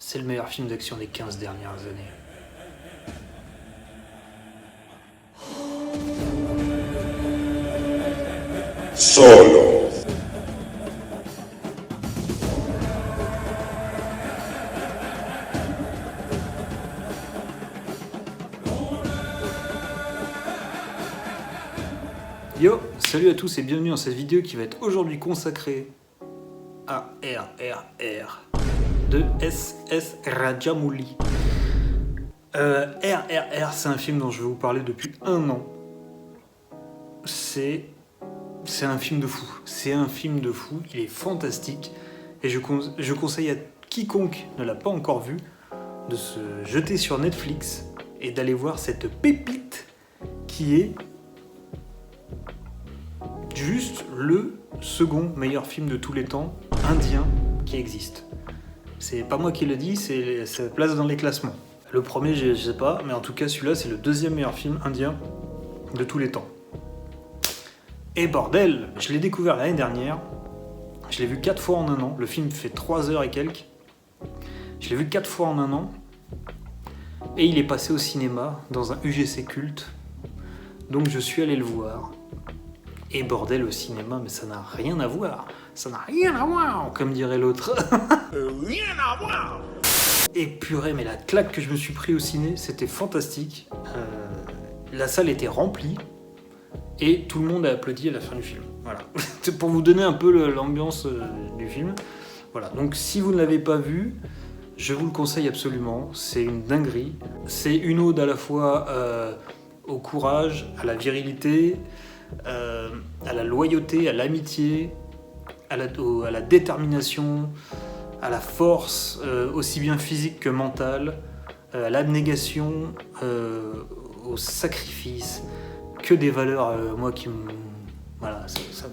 C'est le meilleur film d'action des 15 dernières années. Solo. Yo, salut à tous et bienvenue dans cette vidéo qui va être aujourd'hui consacrée à RRR de S.S. Rajamouli. RRR, c'est un film dont je vais vous parler depuis un an. C'est un film de fou. C'est un film de fou, il est fantastique. Et je conseille à quiconque ne l'a pas encore vu de se jeter sur Netflix et d'aller voir cette pépite qui est juste le second meilleur film de tous les temps indien qui existe. C'est pas moi qui le dis, c'est sa place dans les classements. Le premier, je sais pas, mais en tout cas celui-là c'est le deuxième meilleur film indien de tous les temps. Et bordel, je l'ai découvert l'année dernière, je l'ai vu 4 fois en un an, le film fait 3 heures et quelques, je l'ai vu 4 fois en un an, et il est passé au cinéma dans un UGC culte, donc je suis allé le voir. Et bordel, au cinéma, mais ça n'a rien à voir. Ça n'a rien à voir, comme dirait l'autre. Rien à voir. Et purée, mais la claque que je me suis pris au ciné, c'était fantastique. La salle était remplie et tout le monde a applaudi à la fin du film. Voilà. C'est pour vous donner un peu l'ambiance du film. Voilà. Donc si vous ne l'avez pas vu, je vous le conseille absolument. C'est une dinguerie. C'est une ode à la fois au courage, à la virilité, à la loyauté, à l'amitié, à la détermination, à la force, aussi bien physique que mentale, à l'abnégation, au sacrifice, que des valeurs, moi qui me... Voilà,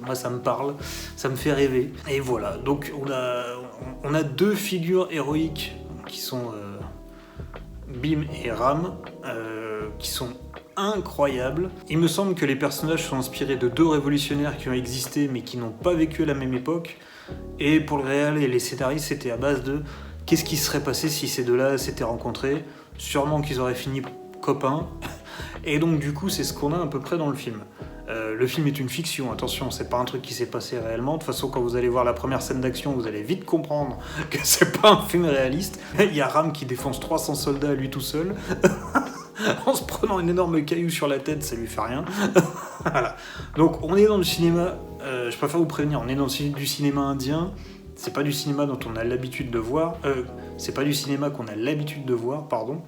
moi ça me parle, ça me fait rêver. Et voilà, donc on a deux figures héroïques qui sont Bhim et Ram, qui sont incroyable. Il me semble que les personnages sont inspirés de deux révolutionnaires qui ont existé mais qui n'ont pas vécu à la même époque. Et pour le réal et les scénaristes, c'était à base de qu'est-ce qui serait passé si ces deux-là s'étaient rencontrés. Sûrement qu'ils auraient fini copains. Et donc du coup, c'est ce qu'on a à peu près dans le film. Le film est une fiction, attention, c'est pas un truc qui s'est passé réellement. De toute façon, quand vous allez voir la première scène d'action, vous allez vite comprendre que c'est pas un film réaliste. Il y a Ram qui défonce 300 soldats à lui tout seul. En se prenant une énorme caillou sur la tête, ça lui fait rien. Voilà. Donc on est dans le cinéma, je préfère vous prévenir, on est dans du cinéma indien, c'est pas du cinéma dont on a l'habitude de voir, c'est pas du cinéma qu'on a l'habitude de voir, pardon.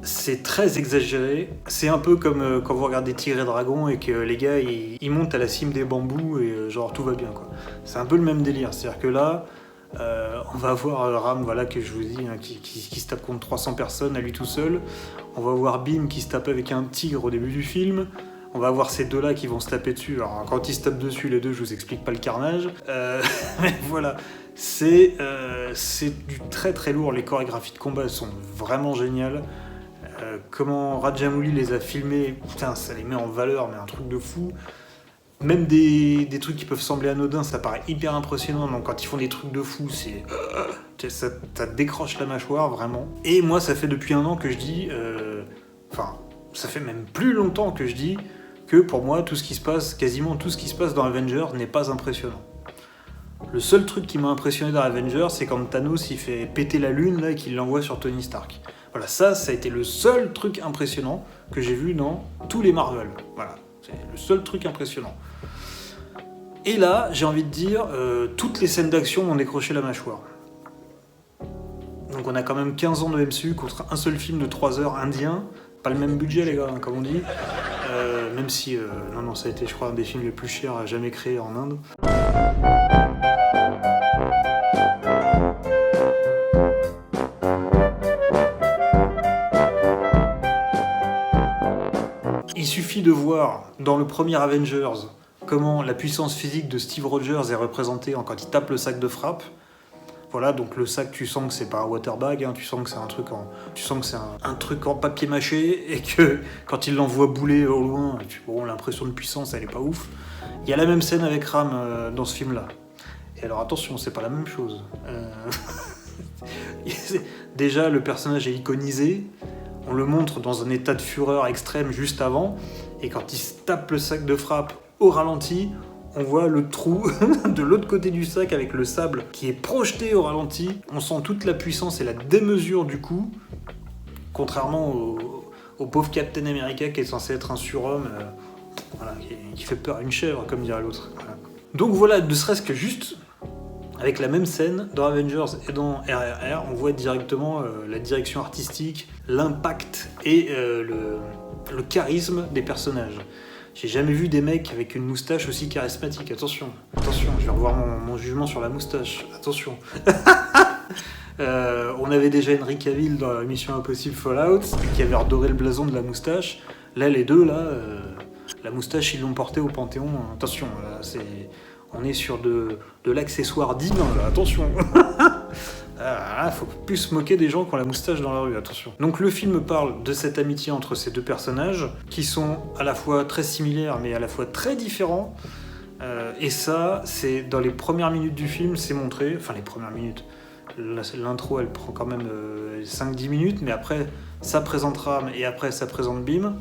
C'est très exagéré, c'est un peu comme quand vous regardez Tigre et Dragon et que les gars ils montent à la cime des bambous et genre tout va bien quoi. C'est un peu le même délire, c'est-à-dire que là, on va voir Ram, voilà, que je vous dis, hein, qui se tape contre 300 personnes à lui tout seul. On va voir Bhim qui se tape avec un tigre au début du film. On va voir ces deux-là qui vont se taper dessus. Alors quand ils se tapent dessus, les deux, je vous explique pas le carnage. Mais voilà, c'est du très très lourd. Les chorégraphies de combat sont vraiment géniales. Comment Rajamouli les a filmés, putain, ça les met en valeur, mais un truc de fou. Même des trucs qui peuvent sembler anodins, ça paraît hyper impressionnant. Donc quand ils font des trucs de fou, ça décroche la mâchoire, vraiment. Et moi, ça fait depuis un an que je dis... ça fait même plus longtemps que je dis que pour moi, quasiment tout ce qui se passe dans Avengers n'est pas impressionnant. Le seul truc qui m'a impressionné dans Avengers, c'est quand Thanos il fait péter la lune là, et qu'il l'envoie sur Tony Stark. Voilà, ça a été le seul truc impressionnant que j'ai vu dans tous les Marvel. Voilà. C'est le seul truc impressionnant. Et là, j'ai envie de dire, toutes les scènes d'action m'ont décroché la mâchoire. Donc on a quand même 15 ans de MCU contre un seul film de 3 heures indien. Pas le même budget les gars, hein, comme on dit. Même si, non, ça a été je crois un des films les plus chers jamais créés en Inde. Il suffit de voir dans le premier Avengers comment la puissance physique de Steve Rogers est représentée quand il tape le sac de frappe. Voilà, donc le sac, tu sens que c'est pas un waterbag, hein, tu sens que c'est un truc en papier mâché et que quand il l'envoie bouler au loin, l'impression de puissance, elle est pas ouf. Il y a la même scène avec Ram dans ce film-là. Et alors attention, c'est pas la même chose. Déjà, le personnage est iconisé, on le montre dans un état de fureur extrême juste avant, et quand il se tape le sac de frappe au ralenti, on voit le trou de l'autre côté du sac avec le sable qui est projeté au ralenti. On sent toute la puissance et la démesure du coup, contrairement au pauvre Captain America qui est censé être un surhomme, voilà, qui fait peur à une chèvre, comme dirait l'autre. Voilà. Donc voilà, ne serait-ce que juste avec la même scène, dans Avengers et dans RRR, on voit directement la direction artistique, l'impact et le charisme des personnages. J'ai jamais vu des mecs avec une moustache aussi charismatique. Attention, je vais revoir mon jugement sur la moustache. Attention. On avait déjà Henry Cavill dans Mission Impossible Fallout, qui avait redoré le blason de la moustache. Là, les deux, la moustache, ils l'ont portée au Panthéon. Attention, là, on est sur de l'accessoire divin, là. Attention. Faut plus se moquer des gens qui ont la moustache dans la rue, attention. Donc le film parle de cette amitié entre ces deux personnages, qui sont à la fois très similaires, mais à la fois très différents. Et ça, c'est dans les premières minutes du film, c'est montré. Enfin, les premières minutes. L'intro, elle prend quand même 5-10 minutes, mais après, ça présente Ram, et après, ça présente Bim.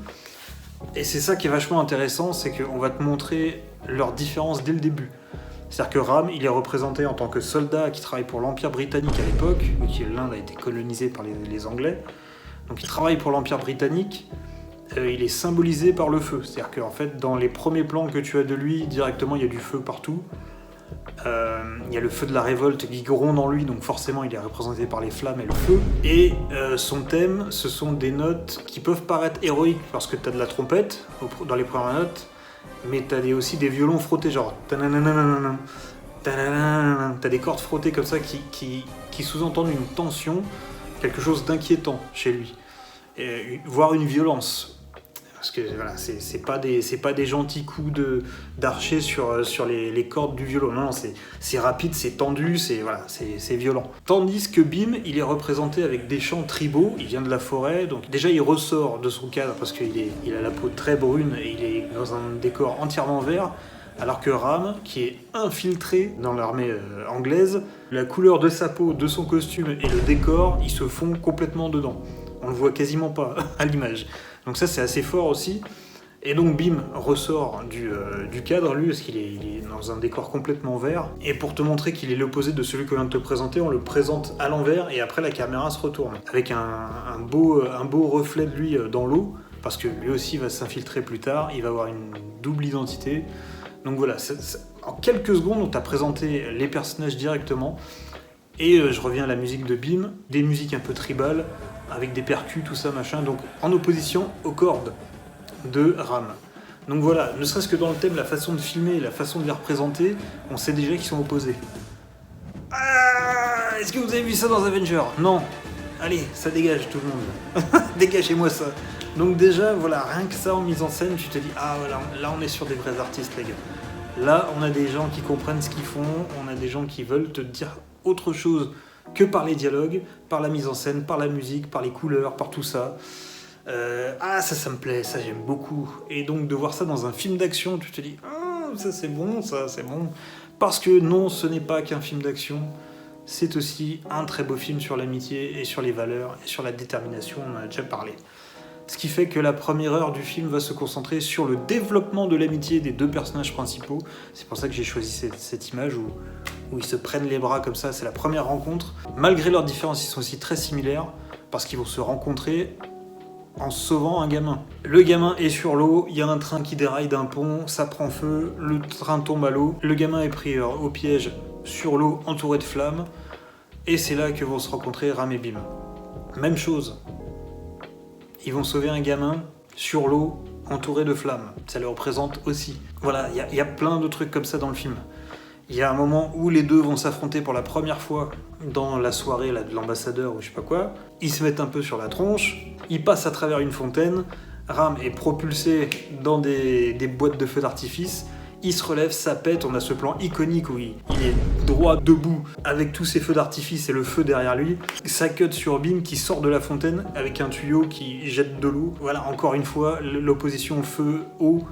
Et c'est ça qui est vachement intéressant, c'est qu'on va te montrer leurs différences dès le début. C'est-à-dire que Ram, il est représenté en tant que soldat qui travaille pour l'Empire britannique à l'époque, vu que l'Inde a été colonisée par les Anglais. Donc il travaille pour l'Empire britannique, il est symbolisé par le feu. C'est-à-dire qu'en fait, dans les premiers plans que tu as de lui, directement, il y a du feu partout. Il y a le feu de la révolte qui gronde en lui, donc forcément, il est représenté par les flammes et le feu. Et son thème, ce sont des notes qui peuvent paraître héroïques, parce que tu as de la trompette dans les premières notes, mais t'as aussi des violons frottés, genre t'as des cordes frottées comme ça qui sous-entendent une tension, quelque chose d'inquiétant chez lui, voire une violence. Parce que voilà, c'est pas des gentils coups d'archer sur les cordes du violon. Non, c'est rapide, c'est tendu, c'est violent. Tandis que Bim, il est représenté avec des chants tribaux. Il vient de la forêt, donc déjà il ressort de son cadre parce qu'il a la peau très brune et il est dans un décor entièrement vert. Alors que Ram, qui est infiltré dans l'armée anglaise, la couleur de sa peau, de son costume et le décor, ils se font complètement dedans. On le voit quasiment pas à l'image. Donc ça, c'est assez fort aussi. Et donc Bim ressort du cadre, lui, parce qu'il est dans un décor complètement vert. Et pour te montrer qu'il est l'opposé de celui que vient de te présenter, on le présente à l'envers et après la caméra se retourne. Avec un beau reflet de lui dans l'eau, parce que lui aussi va s'infiltrer plus tard, il va avoir une double identité. Donc voilà, en quelques secondes, on t'a présenté les personnages directement. Et je reviens à la musique de Bim, des musiques un peu tribales, avec des percus, tout ça, machin, donc en opposition aux cordes de Ram. Donc voilà, ne serait-ce que dans le thème, la façon de filmer, la façon de les représenter, on sait déjà qu'ils sont opposés. Ah, est-ce que vous avez vu ça dans Avengers ? Non. Allez, ça dégage tout le monde. Dégagez-moi ça. Donc déjà, voilà, rien que ça en mise en scène, tu te dis, ah voilà, là on est sur des vrais artistes, les gars. Là, on a des gens qui comprennent ce qu'ils font, on a des gens qui veulent te dire autre chose que par les dialogues, par la mise en scène, par la musique, par les couleurs, par tout ça. Ça me plaît, ça j'aime beaucoup. Et donc de voir ça dans un film d'action, tu te dis, ça c'est bon. Parce que non, ce n'est pas qu'un film d'action, c'est aussi un très beau film sur l'amitié et sur les valeurs et sur la détermination, on en a déjà parlé. Ce qui fait que la première heure du film va se concentrer sur le développement de l'amitié des deux personnages principaux. C'est pour ça que j'ai choisi cette image où ils se prennent les bras comme ça, c'est la première rencontre. Malgré leurs différences, ils sont aussi très similaires, parce qu'ils vont se rencontrer en sauvant un gamin. Le gamin est sur l'eau, il y a un train qui déraille d'un pont, ça prend feu, le train tombe à l'eau, le gamin est pris au piège sur l'eau, entouré de flammes, et c'est là que vont se rencontrer Ram et Bim. Même chose. Ils vont sauver un gamin sur l'eau, entouré de flammes. Ça le représente aussi. Voilà, il y a plein de trucs comme ça dans le film. Il y a un moment où les deux vont s'affronter pour la première fois dans la soirée là, de l'ambassadeur ou je sais pas quoi. Ils se mettent un peu sur la tronche, ils passent à travers une fontaine, Ram est propulsé dans des boîtes de feux d'artifice, il se relève, ça pète, on a ce plan iconique où il est droit, debout, avec tous ses feux d'artifice et le feu derrière lui. Ça cut sur Bim qui sort de la fontaine avec un tuyau qui jette de l'eau. Voilà, encore une fois, l'opposition feu-eau,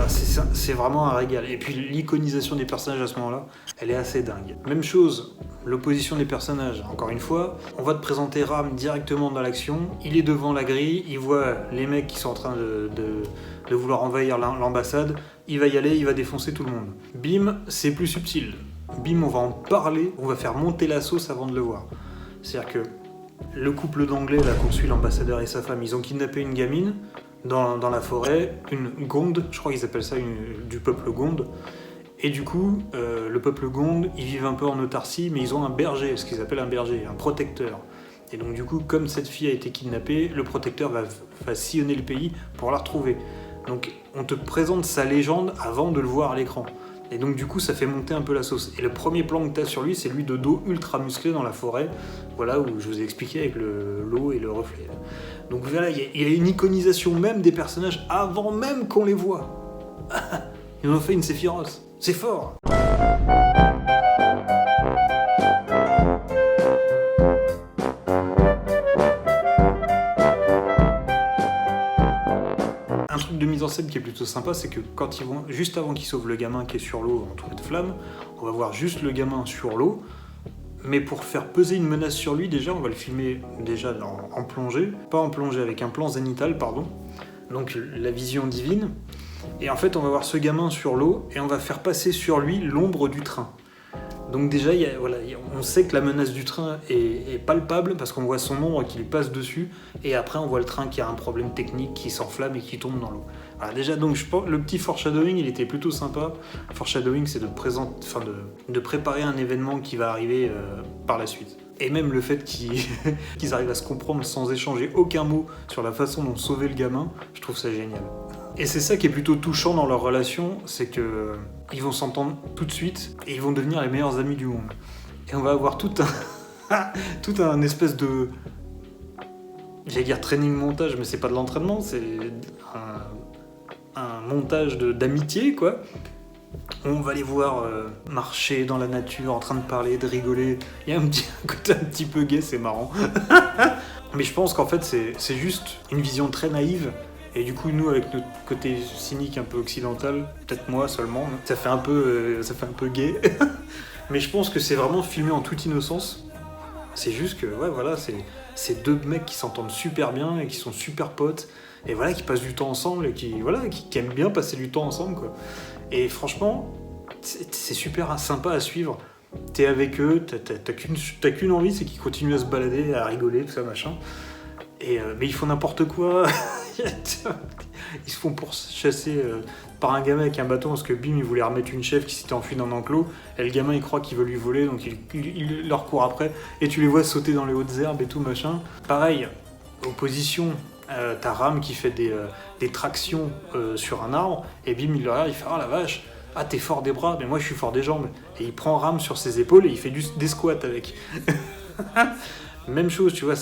c'est vraiment un régal. Et puis l'iconisation des personnages à ce moment-là, elle est assez dingue. Même chose, l'opposition des personnages, encore une fois, on va te présenter Ram directement dans l'action, il est devant la grille, il voit les mecs qui sont en train de vouloir envahir l'ambassade, il va y aller, il va défoncer tout le monde. Bim, c'est plus subtil. Bim, on va en parler, on va faire monter la sauce avant de le voir. C'est-à-dire que le couple d'anglais là qu'on suit, l'ambassadeur et sa femme, ils ont kidnappé une gamine dans la forêt, une gonde, je crois qu'ils appellent ça du peuple gonde. Et du coup, le peuple gonde, ils vivent un peu en autarcie, mais ils ont un berger, ce qu'ils appellent un berger, un protecteur. Et donc du coup, comme cette fille a été kidnappée, le protecteur va sillonner le pays pour la retrouver. Donc on te présente sa légende avant de le voir à l'écran. Et donc du coup ça fait monter un peu la sauce. Et le premier plan que tu as sur lui, c'est lui de dos ultra musclé dans la forêt, voilà, où je vous ai expliqué avec l'eau et le reflet. Donc voilà, il y a une iconisation même des personnages avant même qu'on les voit. Ils ont fait une Sephiroth, c'est fort. De mise en scène qui est plutôt sympa, c'est que quand ils vont, juste avant qu'ils sauvent le gamin qui est sur l'eau entouré de flammes, on va voir juste le gamin sur l'eau, mais pour faire peser une menace sur lui, déjà on va le filmer déjà en plongée, pas en plongée, avec un plan zénital, pardon, donc la vision divine, et en fait on va voir ce gamin sur l'eau, et on va faire passer sur lui l'ombre du train. Donc déjà, on sait que la menace du train est palpable parce qu'on voit son ombre qui lui passe dessus et après on voit le train qui a un problème technique, qui s'enflamme et qui tombe dans l'eau. Alors déjà, donc je pense le petit foreshadowing, il était plutôt sympa. Foreshadowing, c'est de préparer un événement qui va arriver par la suite. Et même le fait qu'ils arrivent à se comprendre sans échanger aucun mot sur la façon dont sauver le gamin, je trouve ça génial. Et c'est ça qui est plutôt touchant dans leur relation, c'est que ils vont s'entendre tout de suite et ils vont devenir les meilleurs amis du monde. Et on va avoir tout un espèce de, j'allais dire training montage, mais c'est pas de l'entraînement, c'est un montage d'amitié, quoi. On va les voir marcher dans la nature, en train de parler, de rigoler. Il y a un côté un petit peu gay, c'est marrant. Mais je pense qu'en fait, c'est juste une vision très naïve. Et du coup, nous, avec notre côté cynique un peu occidental, peut-être moi seulement, ça fait un peu gay. Mais je pense que c'est vraiment filmé en toute innocence. C'est juste que, ouais, voilà, c'est deux mecs qui s'entendent super bien et qui sont super potes. Et voilà, qui passent du temps ensemble et qui aiment bien passer du temps ensemble, quoi. Et franchement, c'est super sympa à suivre. T'es avec eux, t'as qu'une envie, c'est qu'ils continuent à se balader, à rigoler, tout ça, machin. Mais ils font n'importe quoi. Ils se font pourchasser par un gamin avec un bâton parce que Bim il voulait remettre une chèvre qui s'était enfuie dans un enclos et le gamin il croit qu'il veut lui voler donc il leur court après et tu les vois sauter dans les hautes herbes et tout machin. Pareil, opposition, t'as Ram qui fait des tractions sur un arbre et Bim il le regarde, il fait ah la vache, ah t'es fort des bras mais moi je suis fort des jambes et il prend Ram sur ses épaules et il fait des squats avec. Même chose, tu vois,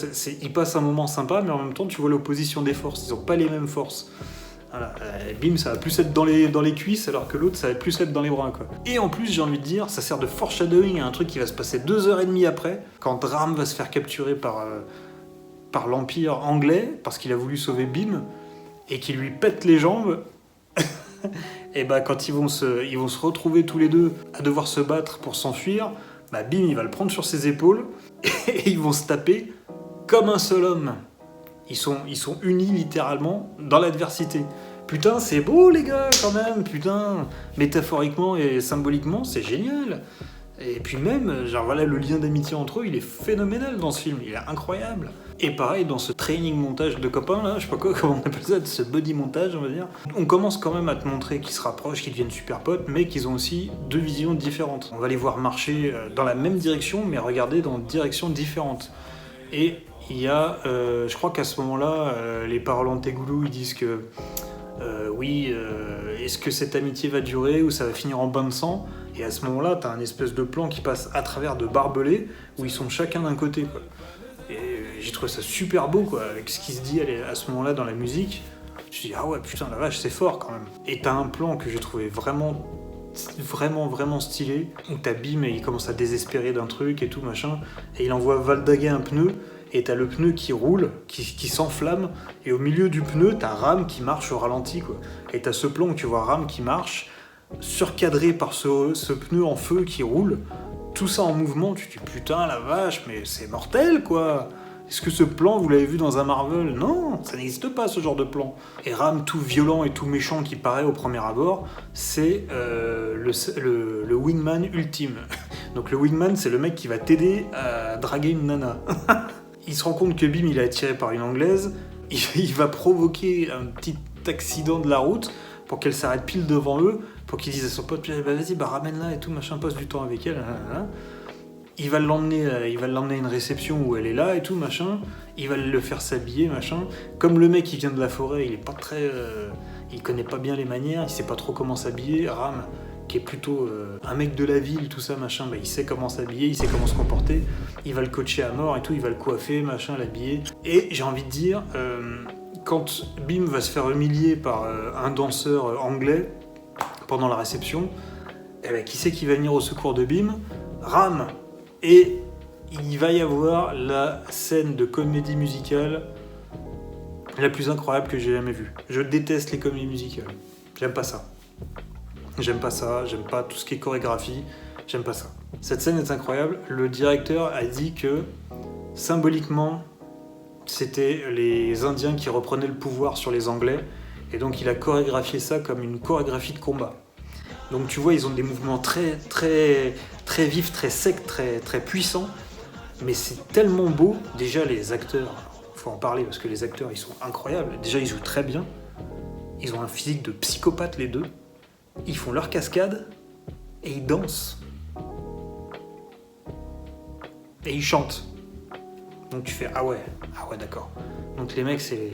ils passent un moment sympa, mais en même temps, tu vois l'opposition des forces. Ils n'ont pas les mêmes forces. Voilà. Bim, ça va plus être dans les cuisses, alors que l'autre, ça va plus être dans les bras, quoi. Et en plus, j'ai envie de dire, ça sert de foreshadowing à un truc qui va se passer 2h30 après, quand Ram va se faire capturer par l'Empire anglais, parce qu'il a voulu sauver Bim, et qu'il lui pète les jambes. Et bah, quand ils vont se retrouver tous les deux à devoir se battre pour s'enfuir, bah, Bim, il va le prendre sur ses épaules, et ils vont se taper comme un seul homme. Ils sont unis littéralement dans l'adversité. Putain, c'est beau les gars quand même, putain. Métaphoriquement et symboliquement, c'est génial. Et puis même, genre voilà, le lien d'amitié entre eux, il est phénoménal dans ce film, il est incroyable. Et pareil, dans ce training montage de copains là, je sais pas comment on appelle ça, ce buddy montage on va dire, on commence quand même à te montrer qu'ils se rapprochent, qu'ils deviennent super potes, mais qu'ils ont aussi deux visions différentes. On va les voir marcher dans la même direction, mais regarder dans directions différentes. Et il y a, je crois qu'à ce moment-là, les paroles en tegoulou, ils disent que est-ce que cette amitié va durer ou ça va finir en bain de sang? Et à ce moment-là, t'as un espèce de plan qui passe à travers de barbelés où ils sont chacun d'un côté, quoi. Et j'ai trouvé ça super beau, quoi, avec ce qui se dit à ce moment-là dans la musique. Je me suis dit, ah ouais, putain, la vache, c'est fort quand même. Et t'as un plan que j'ai trouvé vraiment vraiment vraiment stylé, où t'as Bim et il commence à désespérer d'un truc et tout machin, et il envoie valdaguer un pneu, et t'as le pneu qui roule, qui s'enflamme, et au milieu du pneu, t'as Ram qui marche au ralenti, quoi. Et t'as ce plan où tu vois Ram qui marche, surcadré par ce pneu en feu qui roule, tout ça en mouvement, tu te dis putain la vache, mais c'est mortel quoi. Est-ce que ce plan, vous l'avez vu dans un Marvel? Non, ça n'existe pas ce genre de plan. Et Ram tout violent et tout méchant qui paraît au premier abord, c'est le wingman ultime. Donc le wingman, c'est le mec qui va t'aider à draguer une nana. Il se rend compte que Bim, il est attiré par une anglaise, il va provoquer un petit accident de la route pour qu'elle s'arrête pile devant eux, pour qu'il dise à son pote, bah, vas-y, bah, ramène-la et tout, machin, passe du temps avec elle. Il va l'emmener à une réception où elle est là et tout, machin. Il va le faire s'habiller, machin. Comme le mec qui vient de la forêt, il est pas très... il connaît pas bien les manières, il sait pas trop comment s'habiller. Ram, qui est plutôt un mec de la ville, tout ça, machin, bah, il sait comment s'habiller, il sait comment se comporter. Il va le coacher à mort et tout, il va le coiffer, machin, l'habiller. Et j'ai envie de dire, quand Bim va se faire humilier par un danseur anglais pendant la réception, eh ben, qui c'est qui va venir au secours de Bim? Ram. Et il va y avoir la scène de comédie musicale la plus incroyable que j'ai jamais vue. Je déteste les comédies musicales. J'aime pas ça. J'aime pas tout ce qui est chorégraphie, j'aime pas ça. Cette scène est incroyable. Le directeur a dit que, symboliquement, c'était les Indiens qui reprenaient le pouvoir sur les Anglais, et donc il a chorégraphié ça comme une chorégraphie de combat. Donc tu vois, ils ont des mouvements très, très, très vifs, très secs, très, très puissants, mais c'est tellement beau. Déjà, les acteurs, faut en parler parce que les acteurs, ils sont incroyables. Déjà, ils jouent très bien. Ils ont un physique de psychopathe, les deux. Ils font leur cascade et ils dansent. Et ils chantent. Donc tu fais, ah ouais, d'accord. Donc les mecs, c'est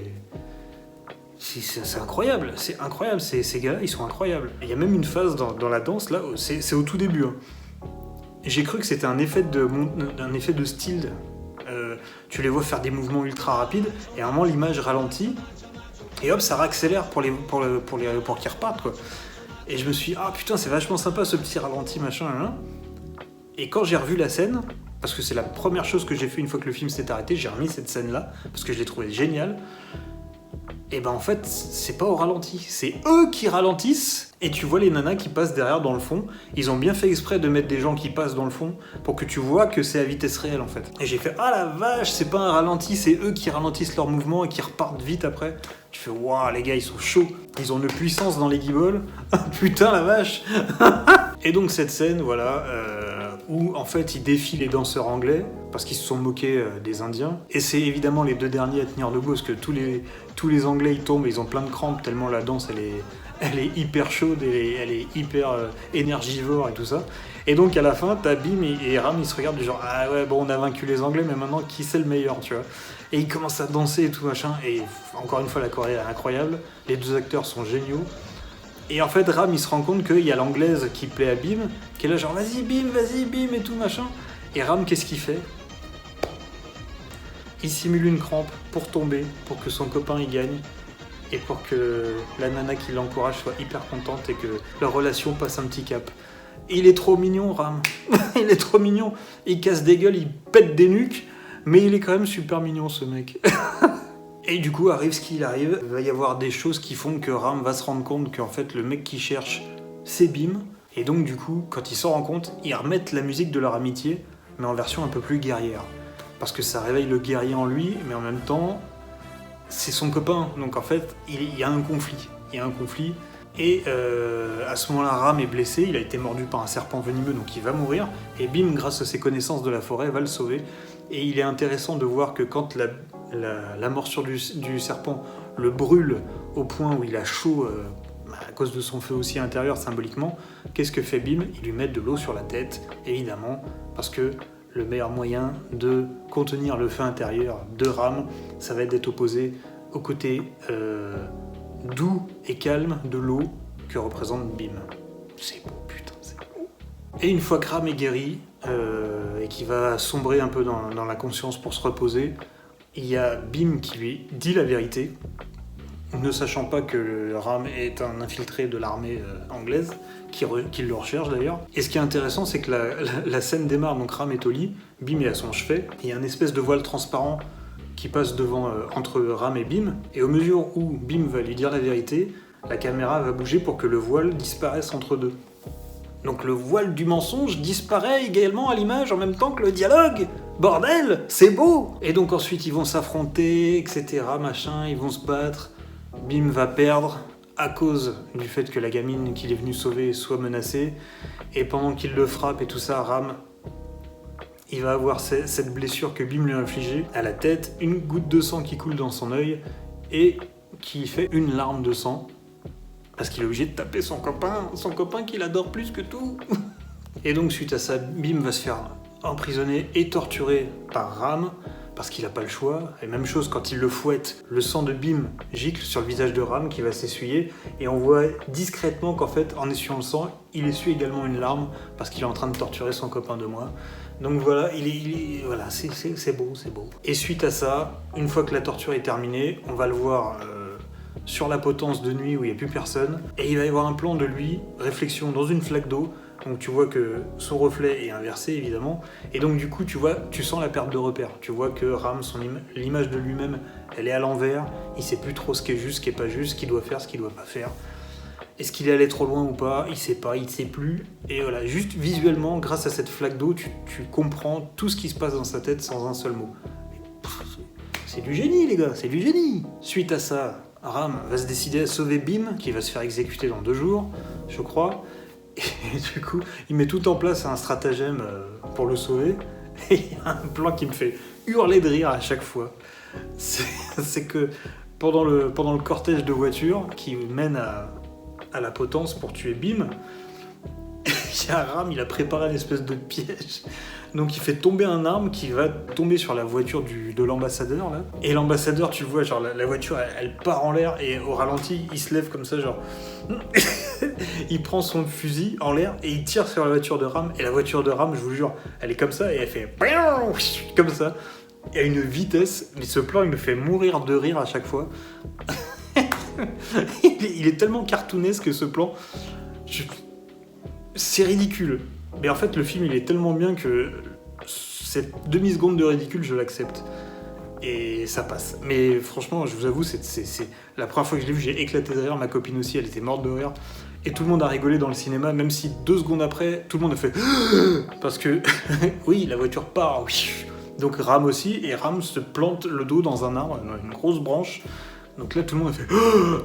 incroyable, ces gars-là, ils sont incroyables. Il y a même une phase dans la danse, là, c'est au tout début. Hein. J'ai cru que c'était un effet de style. Tu les vois faire des mouvements ultra rapides, et à un moment, l'image ralentit, et hop, ça réaccélère pour qu'ils repartent, quoi. Et je me suis dit, ah putain, c'est vachement sympa ce petit ralenti, machin, là. Et quand j'ai revu la scène, parce que c'est la première chose que j'ai fait une fois que le film s'est arrêté, j'ai remis cette scène-là, parce que je l'ai trouvée géniale. Et ben en fait, c'est pas au ralenti, c'est eux qui ralentissent, et tu vois les nanas qui passent derrière dans le fond. Ils ont bien fait exprès de mettre des gens qui passent dans le fond, pour que tu vois que c'est à vitesse réelle en fait. Et j'ai fait, ah la vache, c'est pas un ralenti, c'est eux qui ralentissent leur mouvement et qui repartent vite après. Tu fais, waouh, les gars, ils sont chauds, ils ont une puissance dans les guibolles, putain la vache. Et donc cette scène, voilà, où en fait ils défient les danseurs anglais, parce qu'ils se sont moqués des Indiens, et c'est évidemment les deux derniers à tenir debout, parce que tous les Anglais ils tombent, ils ont plein de crampes, tellement la danse elle est hyper chaude, elle est hyper énergivore et tout ça. Et donc à la fin, t'as Bim et Ram, ils se regardent du genre, ah ouais, bon on a vaincu les Anglais, mais maintenant qui c'est le meilleur, tu vois. Et ils commencent à danser et tout machin, et encore une fois la Corée est incroyable, les deux acteurs sont géniaux. Et en fait, Ram, il se rend compte qu'il y a l'anglaise qui plaît à Bim, qui est là genre, vas-y Bim, et tout machin. Et Ram, qu'est-ce qu'il fait? Il simule une crampe pour tomber, pour que son copain y gagne, et pour que la nana qui l'encourage soit hyper contente et que leur relation passe un petit cap. Et il est trop mignon, Ram. Il est trop mignon. Il casse des gueules, il pète des nuques, mais il est quand même super mignon, ce mec. Et du coup, arrive ce qu'il arrive, il va y avoir des choses qui font que Ram va se rendre compte qu'en fait, le mec qui cherche, c'est Bim. Et donc, du coup, quand il s'en rend compte, ils remettent la musique de leur amitié, mais en version un peu plus guerrière. Parce que ça réveille le guerrier en lui, mais en même temps, c'est son copain. Donc en fait, il y a un conflit. Et à ce moment-là, Ram est blessé, il a été mordu par un serpent venimeux, donc il va mourir. Et Bim, grâce à ses connaissances de la forêt, va le sauver. Et il est intéressant de voir que quand la morsure du serpent le brûle au point où il a chaud à cause de son feu aussi intérieur symboliquement, qu'est-ce que fait Bim? Il lui met de l'eau sur la tête, évidemment, parce que le meilleur moyen de contenir le feu intérieur de Ram, ça va être d'être opposé au côté doux et calme de l'eau que représente Bim. C'est beau, putain, c'est beau. Et une fois que Ram est guéri, et qu'il va sombrer un peu dans la conscience pour se reposer, il y a Bim qui lui dit la vérité. ne sachant pas que Ram est un infiltré de l'armée anglaise, qui le recherche d'ailleurs. Et ce qui est intéressant, c'est que la scène démarre, donc Ram est au lit, Bim est à son chevet, il y a une espèce de voile transparent qui passe devant entre Ram et Bim, et au mesure où Bim va lui dire la vérité, la caméra va bouger pour que le voile disparaisse entre deux. Donc le voile du mensonge disparaît également à l'image en même temps que le dialogue. Bordel, c'est beau. Et donc ensuite ils vont s'affronter, etc. Machin, ils vont se battre. Bim va perdre à cause du fait que la gamine qu'il est venu sauver soit menacée. Et pendant qu'il le frappe et tout ça, Ram, il va avoir cette blessure que Bim lui a infligée à la tête, une goutte de sang qui coule dans son œil et qui fait une larme de sang. Parce qu'il est obligé de taper son copain qu'il adore plus que tout. Et donc suite à ça, Bim va se faire emprisonner et torturer par Ram, parce qu'il n'a pas le choix. Et même chose quand il le fouette, le sang de Bim gicle sur le visage de Ram qui va s'essuyer, et on voit discrètement qu'en fait, en essuyant le sang, il essuie également une larme, parce qu'il est en train de torturer son copain de moi. Donc voilà, voilà, c'est beau, c'est beau. Et suite à ça, une fois que la torture est terminée, on va le voir... sur la potence de nuit où il n'y a plus personne, et il va y avoir un plan de lui, réflexion dans une flaque d'eau, donc tu vois que son reflet est inversé évidemment, et donc du coup tu sens la perte de repère, tu vois que Ram, l'image de lui-même, elle est à l'envers, il sait plus trop ce qui est juste, ce qui est pas juste, ce qu'il doit faire, ce qu'il doit pas faire. Est-ce qu'il est allé trop loin ou pas? Il sait pas, il sait plus, et voilà, juste visuellement, grâce à cette flaque d'eau, tu comprends tout ce qui se passe dans sa tête sans un seul mot. C'est du génie les gars, c'est du génie. Suite à ça, Ram va se décider à sauver Bim, qui va se faire exécuter dans 2 jours, je crois. Et du coup, il met tout en place un stratagème pour le sauver. Et il y a un plan qui me fait hurler de rire à chaque fois. C'est que pendant le cortège de voitures qui mène à la potence pour tuer Bim, il y a Ram, il a préparé une espèce de piège. Donc il fait tomber un arme qui va tomber sur la voiture de l'ambassadeur là. Et l'ambassadeur, tu vois, genre la voiture elle part en l'air, et au ralenti il se lève comme ça, genre il prend son fusil en l'air et il tire sur la voiture de Ram. Et la voiture de Ram, je vous jure, elle est comme ça et elle fait comme ça, et à une vitesse. Mais ce plan il me fait mourir de rire à chaque fois. Il est tellement cartoonesque ce plan. C'est ridicule. Mais en fait, le film, il est tellement bien que cette demi-seconde de ridicule, je l'accepte. Et ça passe. Mais franchement, je vous avoue, c'est la première fois que je l'ai vu, j'ai éclaté de rire. Ma copine aussi, elle était morte de rire. Et tout le monde a rigolé dans le cinéma, même si 2 secondes après, tout le monde a fait parce que, oui, la voiture part. Donc Ram aussi, et Ram se plante le dos dans un arbre, dans une grosse branche. Donc là, tout le monde a fait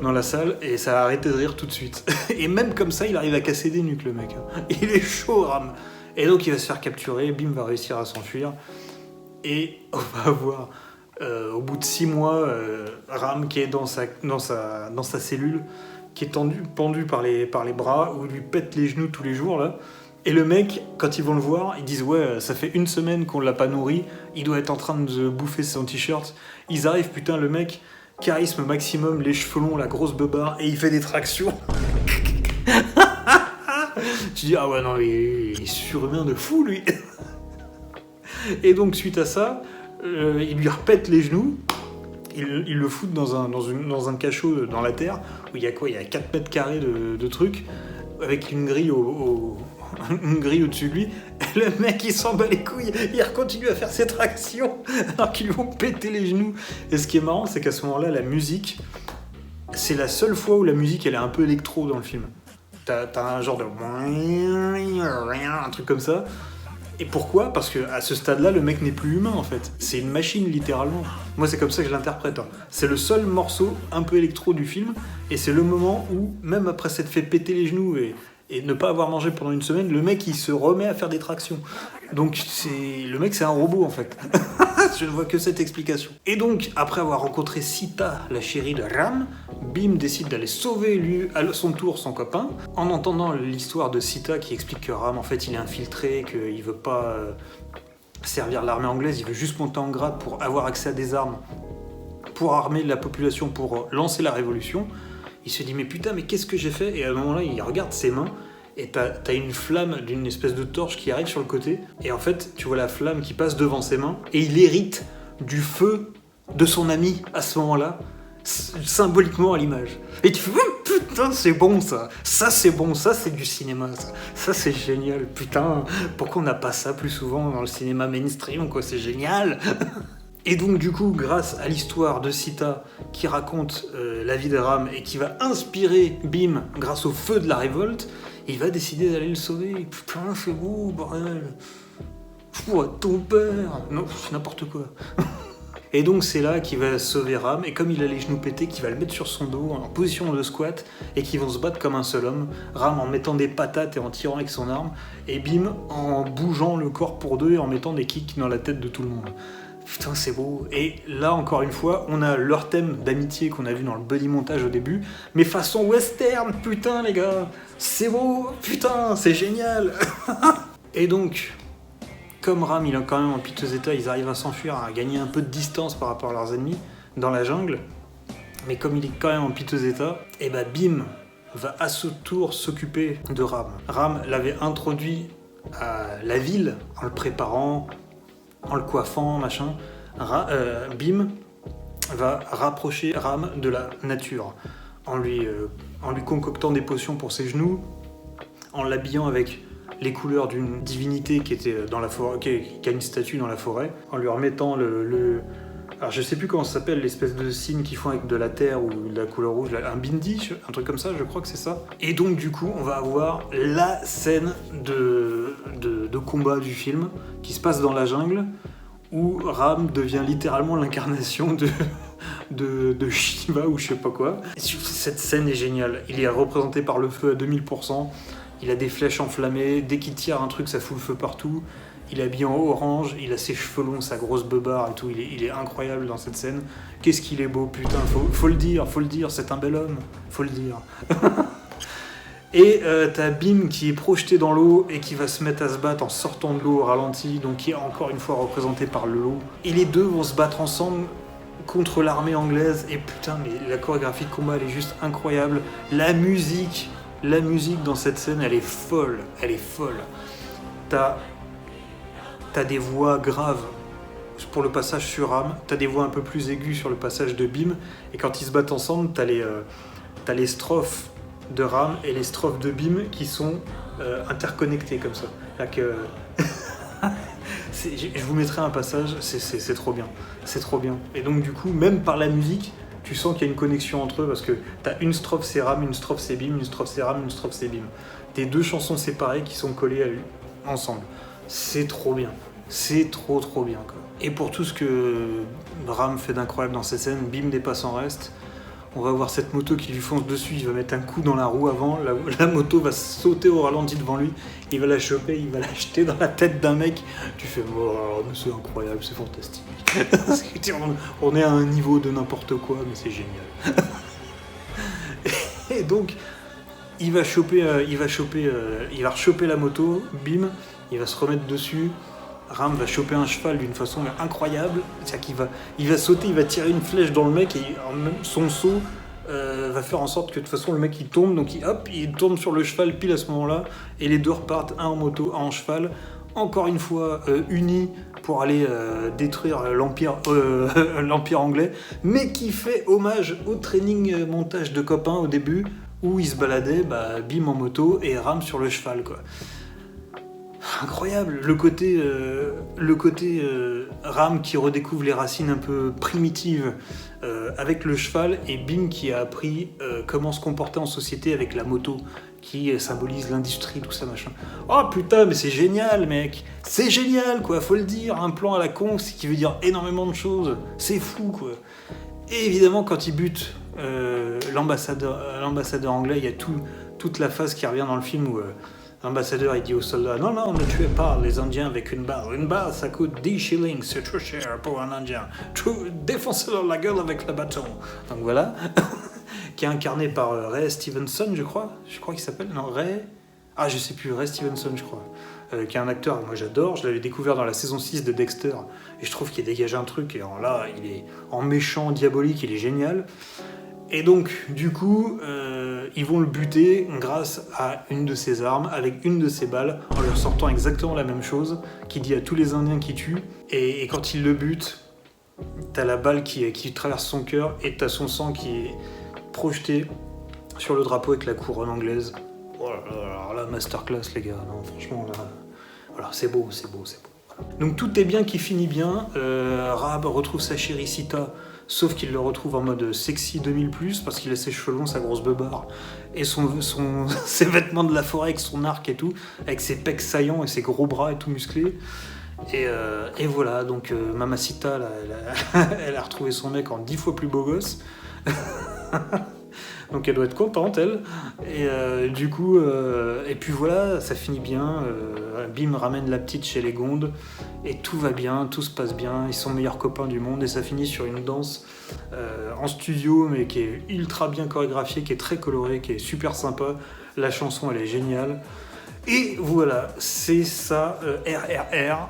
dans la salle, et ça a arrêté de rire tout de suite. Et même comme ça, il arrive à casser des nuques, le mec. Il est chaud, Ram. Et donc, il va se faire capturer, Bim va réussir à s'enfuir. Et on va avoir, au bout de 6 mois, Ram qui est dans sa cellule, qui est pendu par les bras, où il lui pète les genoux tous les jours, là. Et le mec, quand ils vont le voir, ils disent « Ouais, ça fait 1 semaine qu'on l'a pas nourri, il doit être en train de bouffer son t-shirt. » Ils arrivent, putain, le mec... Charisme maximum, les cheveux longs, la grosse beubare, et il fait des tractions. Tu dis, ah ouais, non, il est surhumain de fou, lui. Et donc, suite à ça, il lui repète les genoux, il le fout dans un cachot dans la terre, où il y a quoi? Il y a 4 mètres carrés de trucs, avec une grille une grille au-dessus de lui. Et le mec, il s'en bat les couilles, il continue à faire ses tractions alors qu'ils lui ont pété les genoux. Et ce qui est marrant, c'est qu'à ce moment-là, la musique, c'est la seule fois où la musique elle est un peu électro dans le film. T'as un genre de un truc comme ça. Et pourquoi? Parce que à ce stade-là, le mec n'est plus humain en fait. C'est une machine littéralement. Moi, c'est comme ça que je l'interprète. C'est le seul morceau un peu électro du film, et c'est le moment où, même après s'être fait péter les genoux et ne pas avoir mangé pendant 1 semaine, le mec il se remet à faire des tractions. Donc le mec c'est un robot en fait. Je ne vois que cette explication. Et donc après avoir rencontré Sita, la chérie de Ram, Bim décide d'aller sauver lui à son tour son copain. En entendant l'histoire de Sita qui explique que Ram en fait il est infiltré, qu'il veut pas servir l'armée anglaise, il veut juste monter en grade pour avoir accès à des armes, pour armer la population, pour lancer la révolution. Il se dit mais putain, mais qu'est-ce que j'ai fait? Et à un moment là il regarde ses mains, et t'as une flamme d'une espèce de torche qui arrive sur le côté, et en fait tu vois la flamme qui passe devant ses mains, et il hérite du feu de son ami à ce moment là. symboliquement à l'image. Et tu fais putain, c'est bon ça c'est bon, ça c'est du cinéma, ça c'est génial, putain, pourquoi on n'a pas ça plus souvent dans le cinéma mainstream, quoi, c'est génial. Et donc du coup, grâce à l'histoire de Sita qui raconte la vie de Ram et qui va inspirer Bim grâce au feu de la révolte, il va décider d'aller le sauver. Putain, c'est beau, bordel. Fou à ton père. Non, c'est n'importe quoi. Et donc c'est là qu'il va sauver Ram, et comme il a les genoux pétés, qu'il va le mettre sur son dos en position de squat, et qu'ils vont se battre comme un seul homme. Ram en mettant des patates et en tirant avec son arme, et Bim en bougeant le corps pour deux et en mettant des kicks dans la tête de tout le monde. Putain, c'est beau. Et là, encore une fois, on a leur thème d'amitié qu'on a vu dans le buddy montage au début, mais façon western, putain les gars, c'est beau, putain, c'est génial. Et donc, comme Ram, il est quand même en piteux état, ils arrivent à s'enfuir, à gagner un peu de distance par rapport à leurs ennemis dans la jungle, mais comme il est quand même en piteux état, et bah Bim va à ce tour s'occuper de Ram. Ram l'avait introduit à la ville en le préparant, en le coiffant, machin. Bim va rapprocher Ram de la nature en lui concoctant des potions pour ses genoux, en l'habillant avec les couleurs d'une divinité qui était dans la forêt, qui a une statue dans la forêt, en lui remettant alors je sais plus comment ça s'appelle, l'espèce de signe qu'ils font avec de la terre ou de la couleur rouge, un bindi, un truc comme ça, je crois que c'est ça. Et donc du coup, on va avoir la scène de combat du film qui se passe dans la jungle, où Ram devient littéralement l'incarnation de Shiva ou je sais pas quoi. Cette scène est géniale, il est représenté par le feu à 2000%, il a des flèches enflammées, dès qu'il tire un truc ça fout le feu partout. Il est habillé en orange, il a ses cheveux longs, sa grosse beubare et tout, il est incroyable dans cette scène. Qu'est-ce qu'il est beau, putain, faut le dire, c'est un bel homme, faut le dire. Et t'as Bim qui est projeté dans l'eau et qui va se mettre à se battre en sortant de l'eau au ralenti, donc qui est encore une fois représenté par l'eau. Et les deux vont se battre ensemble contre l'armée anglaise, et putain, mais la chorégraphie de combat, elle est juste incroyable. La musique dans cette scène, elle est folle. T'as des voix graves pour le passage sur Ram, t'as des voix un peu plus aiguës sur le passage de Bim, et quand ils se battent ensemble, t'as les strophes de Ram et les strophes de Bim qui sont interconnectées comme ça. Je vous mettrai un passage, c'est trop bien. C'est trop bien. Et donc du coup, même par la musique, tu sens qu'il y a une connexion entre eux, parce que t'as une strophe c'est Ram, une strophe c'est Bim, une strophe c'est Ram, une strophe c'est Bim. T'as deux chansons séparées qui sont collées ensemble. C'est trop bien. C'est trop bien, quoi. Et pour tout ce que Ram fait d'incroyable dans cette scène, Bim dépasse en reste. On va voir cette moto qui lui fonce dessus, il va mettre un coup dans la roue avant, la moto va sauter au ralenti devant lui, il va la choper, il va la jeter dans la tête d'un mec. Tu fais oh, mais c'est incroyable, c'est fantastique. On est à un niveau de n'importe quoi, mais c'est génial. Et donc il va choper la moto, Bim, il va se remettre dessus. Ram va choper un cheval d'une façon incroyable, c'est-à-dire qu'il va sauter, il va tirer une flèche dans le mec, et son saut va faire en sorte que de toute façon le mec il tombe, donc il tourne sur le cheval pile à ce moment-là, et les deux repartent, un en moto, un en cheval, encore une fois unis pour aller détruire l'empire anglais, mais qui fait hommage au training montage de copains au début, où ils se baladaient, Bim en moto et Ram sur le cheval, quoi. Incroyable, le côté Ram qui redécouvre les racines un peu primitives avec le cheval, et Bim qui a appris comment se comporter en société avec la moto qui symbolise l'industrie, tout ça machin. Oh putain, mais c'est génial, mec, c'est génial, quoi, faut le dire, un plan à la con qui veut dire énormément de choses, c'est fou, quoi. Et évidemment quand il bute l'ambassadeur anglais, il y a toute la phase qui revient dans le film où l'ambassadeur il dit aux soldats non, ne tuez pas les Indiens avec une balle ça coûte 10 shillings, c'est trop cher pour un Indien, défoncez-leur la gueule avec le bâton. Donc voilà. Qui est incarné par Ray Stevenson, je crois qu'il s'appelle, je sais plus, Ray Stevenson je crois, qui est un acteur que moi j'adore, je l'avais découvert dans la saison 6 de Dexter, et je trouve qu'il dégage un truc, et alors là il est en méchant diabolique, il est génial. Et donc, du coup, ils vont le buter grâce à une de ses armes, avec une de ses balles, en leur sortant exactement la même chose, qui dit à tous les Indiens qui tuent. Et quand ils le butent, T'as la balle qui traverse son cœur et t'as son sang qui est projeté sur le drapeau avec la couronne anglaise. Oh là là, alors là, masterclass les gars, non franchement là, voilà, c'est beau. Voilà. Donc tout est bien qui finit bien, Rahab retrouve sa chérie Sita, sauf qu'il le retrouve en mode sexy 2000+, parce qu'il a ses cheveux longs, sa grosse beubare, et ses vêtements de la forêt avec son arc et tout, avec ses pecs saillants et ses gros bras et tout musclés. Et voilà, donc Mamacita, là, elle a retrouvé son mec en 10 fois plus beau gosse. Donc elle doit être contente, elle. Et du coup, et puis voilà, ça finit bien. Bim ramène la petite chez les Gondes. Et tout va bien, tout se passe bien. Ils sont meilleurs copains du monde. Et ça finit sur une danse en studio, mais qui est ultra bien chorégraphiée, qui est très colorée, qui est super sympa. La chanson, elle est géniale. Et voilà, c'est ça, RRR.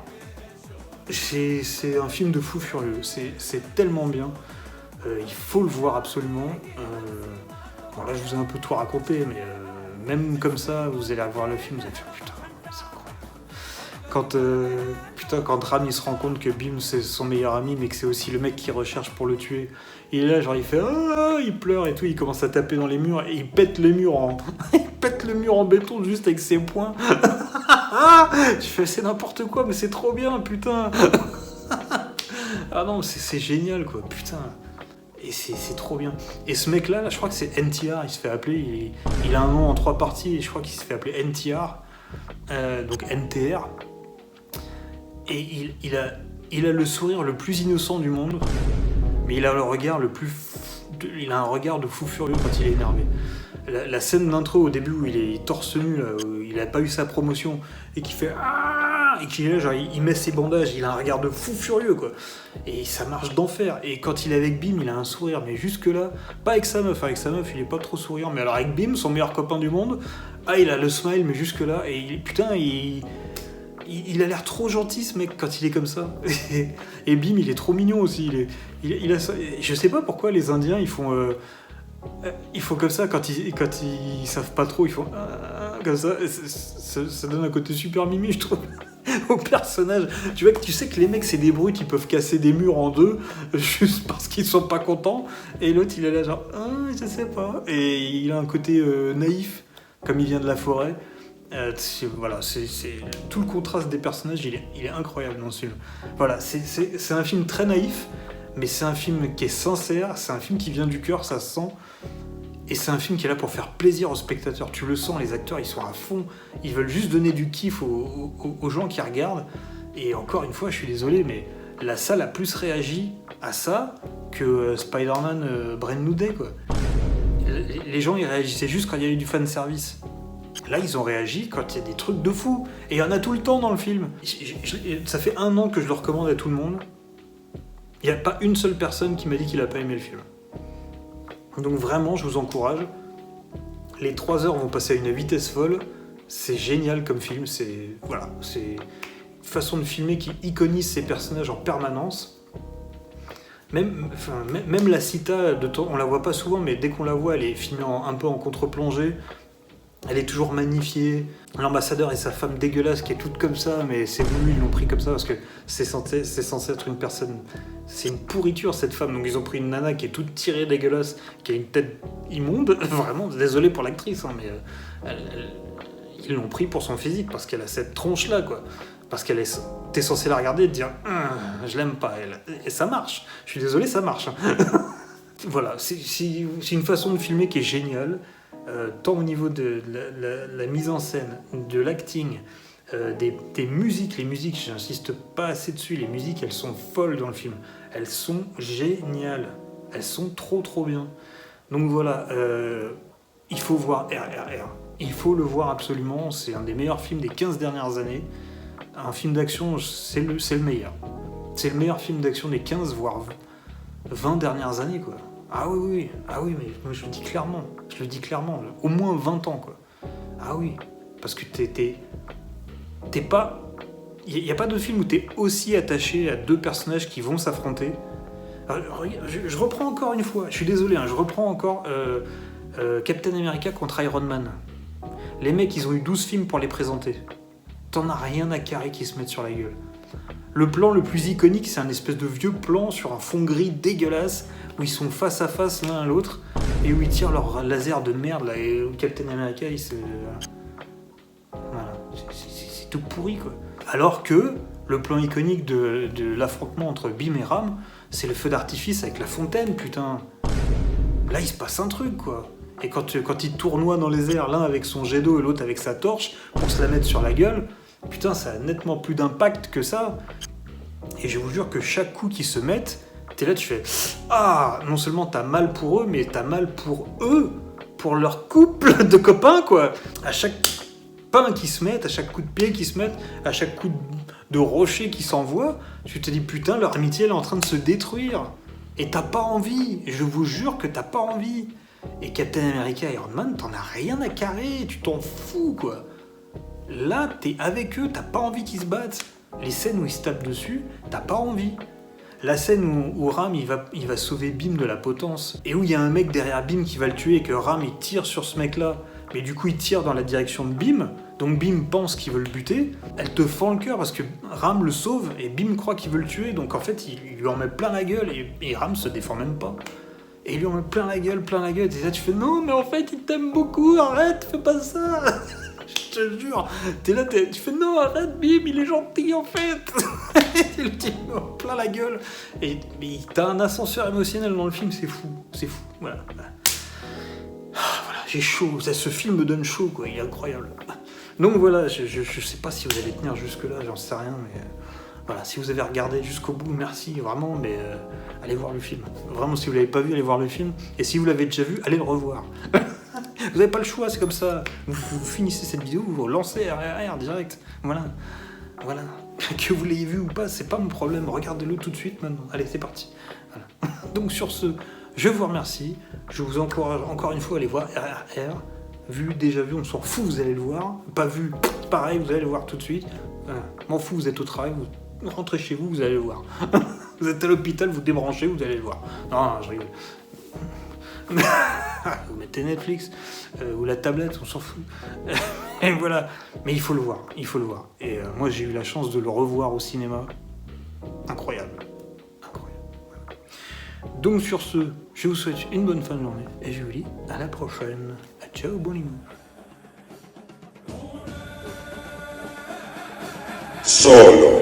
C'est un film de fou furieux. C'est tellement bien. Il faut le voir absolument. Bon, là, je vous ai un peu tout raconté, mais même comme ça, vous allez voir le film, vous allez faire putain, c'est incroyable. Quand Ram il se rend compte que Bim c'est son meilleur ami, mais que c'est aussi le mec qui recherche pour le tuer, il est là, genre il fait il pleure et tout, il commence à taper dans les murs et il pète le mur en béton juste avec ses poings. Je fais c'est n'importe quoi, mais c'est trop bien, putain. Ah non, c'est génial quoi, putain. Et c'est trop bien. Et ce mec-là, là, je crois que c'est NTR, il se fait appeler, il a un nom en 3 parties, et je crois qu'il se fait appeler NTR, donc NTR. Et il a le sourire le plus innocent du monde, mais il a le regard il a un regard de fou furieux quand il est énervé. La scène d'intro au début où il est torse nu, là, où il a pas eu sa promotion, et qui fait et qu'il est là, genre il met ses bandages, il a un regard de fou furieux quoi. Et ça marche d'enfer. Et quand il est avec Bim, il a un sourire, mais jusque là, pas avec sa meuf, il est pas trop souriant, mais alors avec Bim, son meilleur copain du monde, il a le smile, mais jusque là, et il a l'air trop gentil ce mec quand il est comme ça. Et Bim, il est trop mignon aussi. Je sais pas pourquoi les Indiens ils font comme ça quand ils savent pas trop, ils font comme ça. Ça donne un côté super mimi, je trouve, au personnage. Tu sais que les mecs c'est des brutes, ils peuvent casser des murs en deux juste parce qu'ils sont pas contents. Et l'autre il est là genre je sais pas. Et il a un côté naïf comme il vient de la forêt. Voilà, c'est tout le contraste des personnages, il est incroyable dans ce film. Voilà, c'est un film très naïf, mais c'est un film qui est sincère, c'est un film qui vient du cœur, ça se sent. Et c'est un film qui est là pour faire plaisir aux spectateurs. Tu le sens, les acteurs, ils sont à fond. Ils veulent juste donner du kiff aux gens qui regardent. Et encore une fois, je suis désolé, mais la salle a plus réagi à ça que Spider-Man Brand New Day, quoi. Les gens, ils réagissaient juste quand il y avait du fanservice. Là, ils ont réagi quand il y a des trucs de fou. Et il y en a tout le temps dans le film. Ça fait 1 an que je le recommande à tout le monde. Il n'y a pas une seule personne qui m'a dit qu'il n'a pas aimé le film. Donc vraiment, je vous encourage. Les 3 heures vont passer à une vitesse folle. C'est génial comme film. C'est une façon de filmer qui iconise ses personnages en permanence. Même la Sita, on la voit pas souvent, mais dès qu'on la voit, elle est filmée un peu en contre-plongée. Elle est toujours magnifiée. L'ambassadeur et sa femme dégueulasse qui est toute comme ça, mais c'est voulu, ils l'ont pris comme ça parce que c'est censé être une personne. C'est une pourriture cette femme, donc ils ont pris une nana qui est toute tirée dégueulasse, qui a une tête immonde. Vraiment, désolé pour l'actrice, mais ils l'ont pris pour son physique parce qu'elle a cette tronche là, quoi. Parce t'es censé la regarder et te dire je l'aime pas elle. Et ça marche. Je suis désolé, ça marche. Voilà, c'est une façon de filmer qui est géniale. Tant au niveau de la mise en scène, de l'acting, des musiques. Les musiques, j'insiste pas assez dessus, les musiques, elles sont folles dans le film. Elles sont géniales. Elles sont trop trop bien. Donc voilà, il faut voir RRR. Il faut le voir absolument, c'est un des meilleurs films des 15 dernières années. Un film d'action, c'est le meilleur. C'est le meilleur film d'action des 15, voire 20 dernières années, quoi. Ah oui, mais moi, je le dis clairement, au moins 20 ans, quoi. Ah oui, parce que t'es pas... Il n'y a pas de film où t'es aussi attaché à 2 personnages qui vont s'affronter. Alors, je reprends encore une fois, je suis désolé, je reprends encore Captain America contre Iron Man. Les mecs, ils ont eu 12 films pour les présenter. T'en as rien à carrer qui se mettent sur la gueule. Le plan le plus iconique, c'est un espèce de vieux plan sur un fond gris dégueulasse, où ils sont face à face l'un à l'autre, et où ils tirent leur laser de merde, là, et où Captain America, il se... Voilà, c'est tout pourri, quoi. Alors que le plan iconique de l'affrontement entre Bim et Ram, c'est le feu d'artifice avec la fontaine, putain. Là, il se passe un truc, quoi. Et quand ils tournoient dans les airs, l'un avec son jet d'eau et l'autre avec sa torche, pour se la mettre sur la gueule, putain, ça a nettement plus d'impact que ça. Et je vous jure que chaque coup qu'ils se mettent, t'es là, tu fais « Ah !» Non seulement t'as mal pour eux, mais t'as mal pour eux, pour leur couple de copains, quoi. À chaque pain qu'ils se mettent, à chaque coup de pied qu'ils se mettent, à chaque coup de rocher qu'ils s'envoient, tu te dis « Putain, leur amitié, elle est en train de se détruire. » Et t'as pas envie. Je vous jure que t'as pas envie. Et Captain America et Iron Man, t'en as rien à carrer, tu t'en fous, quoi. Là, t'es avec eux, t'as pas envie qu'ils se battent. Les scènes où ils se tapent dessus, t'as pas envie. La scène où Ram, il va sauver Bim de la potence, et où il y a un mec derrière Bim qui va le tuer, et que Ram, il tire sur ce mec-là, mais du coup, il tire dans la direction de Bim, donc Bim pense qu'il veut le buter, elle te fend le cœur, parce que Ram le sauve, et Bim croit qu'il veut le tuer, donc en fait, il lui en met plein la gueule, et Ram se défend même pas. Et il lui en met plein la gueule, et là, tu fais « Non, mais en fait, il t'aime beaucoup, arrête, fais pas ça !» Je te jure, t'es là, tu fais non, arrête, Bim, il est gentil en fait. Tu le dis plein la gueule. Mais t'as un ascenseur émotionnel dans le film, c'est fou, voilà. Voilà, j'ai chaud, ce film me donne chaud, quoi, il est incroyable. Donc voilà, je sais pas si vous allez tenir jusque-là, j'en sais rien, mais voilà, si vous avez regardé jusqu'au bout, merci, vraiment, mais allez voir le film. Vraiment, si vous l'avez pas vu, allez voir le film. Et si vous l'avez déjà vu, allez le revoir. Vous n'avez pas le choix, c'est comme ça. Vous finissez cette vidéo, vous vous lancez RRR direct. Voilà. Que vous l'ayez vu ou pas, c'est pas mon problème. Regardez-le tout de suite maintenant. Allez, c'est parti. Voilà. Donc sur ce, je vous remercie. Je vous encourage encore une fois à aller voir RRR. Déjà vu, on s'en fout, vous allez le voir. Pas vu, pareil, vous allez le voir tout de suite. Voilà. M'en fous, vous êtes au travail, vous rentrez chez vous, vous allez le voir. Vous êtes à l'hôpital, vous débranchez, vous allez le voir. Non, je rigole. Vous mettez Netflix ou la tablette, on s'en fout. Et voilà, mais il faut le voir. Et moi j'ai eu la chance de le revoir au cinéma. Incroyable. Voilà. Donc sur ce, je vous souhaite une bonne fin de journée et je vous dis à la prochaine. Ciao, bon limon. Solo.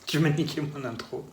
Tu m'as niqué mon intro.